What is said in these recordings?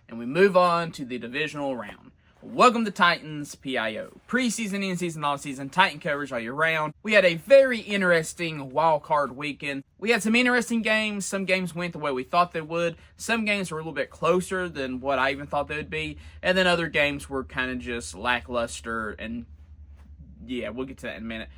and we move on to the divisional round. Welcome to Titans PIO. Preseason, in-season, off-season, Titan coverage all year round. We had a very interesting wild card weekend. We had some interesting games. Some games went the way we thought they would. Some games were a little bit closer than what I even thought they would be. And then other games were kind of just lackluster. And yeah, we'll get to that in a minute.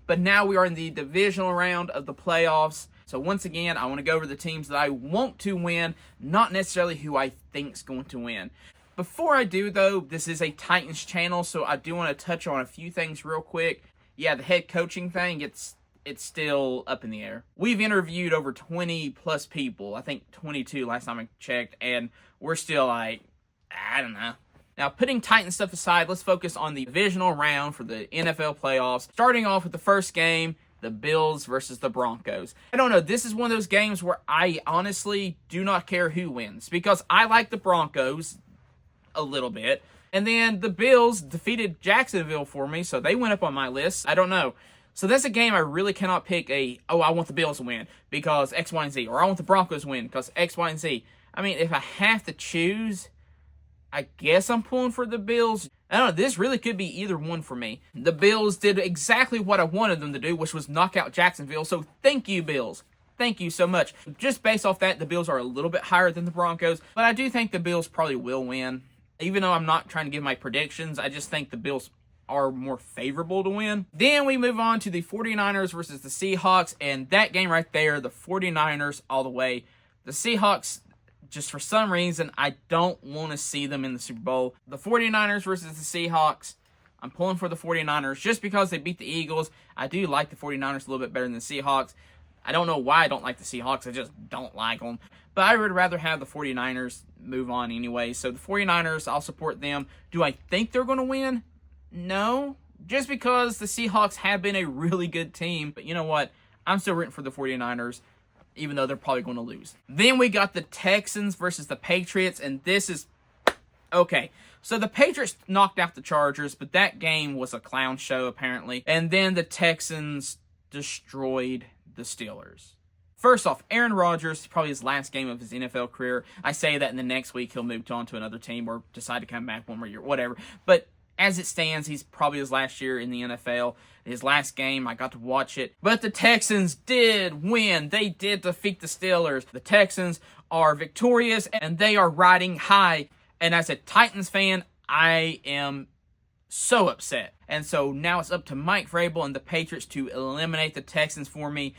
But now we are in the divisional round of the playoffs. So once again, I want to go over the teams that I want to win, not necessarily who I think's going to win. Before I do, though, this is a Titans channel, so I do want to touch on a few things real quick. Yeah, the head coaching thing, it's still up in the air. We've interviewed over 20 plus people, I think 22 last time I checked, and we're still like, I don't know. Now, putting Titan stuff aside, let's focus on the divisional round for the NFL playoffs. Starting off with the first game, the Bills versus the Broncos. I don't know, this is one of those games where I honestly do not care who wins, because I like the Broncos a little bit. And then the Bills defeated Jacksonville for me, so they went up on my list. I don't know. So that's a game I really cannot pick I want the Bills to win because X, Y, and Z. Or I want the Broncos to win because X, Y, and Z. I mean, if I have to choose, I guess I'm pulling for the Bills. I don't know, this really could be either one for me. The Bills did exactly what I wanted them to do, which was knock out Jacksonville. So thank you, Bills. Thank you so much. Just based off that, the Bills are a little bit higher than the Broncos, but I do think the Bills probably will win. Even though I'm not trying to give my predictions, I just think the Bills are more favorable to win. Then we move on to the 49ers versus the Seahawks, and that game right there, the 49ers all the way. The Seahawks, just for some reason, I don't want to see them in the Super Bowl. The 49ers versus the Seahawks, I'm pulling for the 49ers just because they beat the Eagles. I do like the 49ers a little bit better than the Seahawks. I don't know why I don't like the Seahawks. I just don't like them. But I would rather have the 49ers move on anyway. So the 49ers, I'll support them. Do I think they're going to win? No. Just because the Seahawks have been a really good team. But you know what? I'm still rooting for the 49ers, even though they're probably going to lose. Then we got the Texans versus the Patriots. And this is... okay. So the Patriots knocked out the Chargers, but that game was a clown show, apparently. And then the Texans destroyed the Steelers. First off, Aaron Rodgers, probably his last game of his NFL career. I say that in the next week he'll move on to another team or decide to come back one more year, whatever. But as it stands, he's probably his last year in the NFL. His last game, I got to watch it. But the Texans did win. They did defeat the Steelers. The Texans are victorious and they are riding high. And as a Titans fan, I am so upset. And so now it's up to Mike Vrabel and the Patriots to eliminate the Texans for me.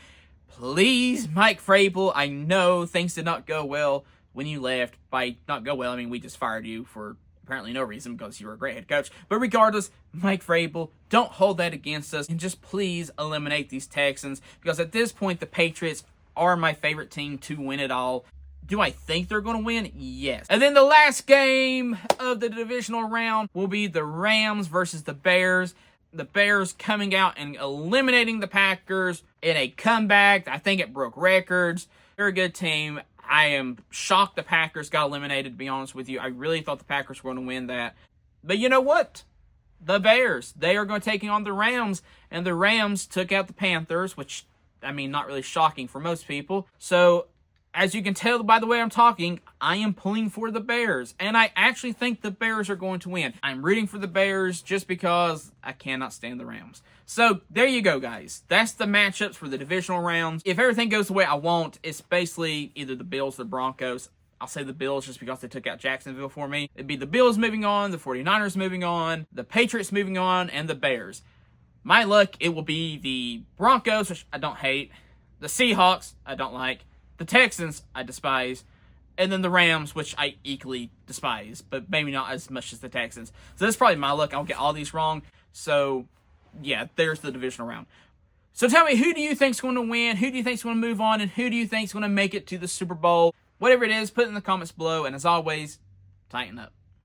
Please, Mike Vrabel, I know things did not go well when you left. By not go well, I mean we just fired you for apparently no reason because you were a great head coach. But regardless, Mike Vrabel, don't hold that against us and just please eliminate these Texans because at this point the Patriots are my favorite team to win it all. Do I think they're going to win? Yes. And then the last game of the divisional round will be the Rams versus the Bears. The Bears coming out and eliminating the Packers in a comeback. I think it broke records. They're a good team. I am shocked the Packers got eliminated, to be honest with you. I really thought the Packers were going to win that. But you know what? The Bears, they are going to take on the Rams. And the Rams took out the Panthers, which, I mean, not really shocking for most people. So as you can tell by the way I'm talking, I am pulling for the Bears. And I actually think the Bears are going to win. I'm rooting for the Bears just because I cannot stand the Rams. So, there you go, guys. That's the matchups for the divisional rounds. If everything goes the way I want, it's basically either the Bills or the Broncos. I'll say the Bills just because they took out Jacksonville for me. It'd be the Bills moving on, the 49ers moving on, the Patriots moving on, and the Bears. My luck, it will be the Broncos, which I don't hate. The Seahawks, I don't like. The Texans, I despise. And then the Rams, which I equally despise, but maybe not as much as the Texans. So that's probably my luck. I'll get all these wrong. So, yeah, there's the divisional round. So tell me, who do you think's going to win? Who do you think's going to move on? And who do you think's going to make it to the Super Bowl? Whatever it is, put it in the comments below. And as always, tighten up.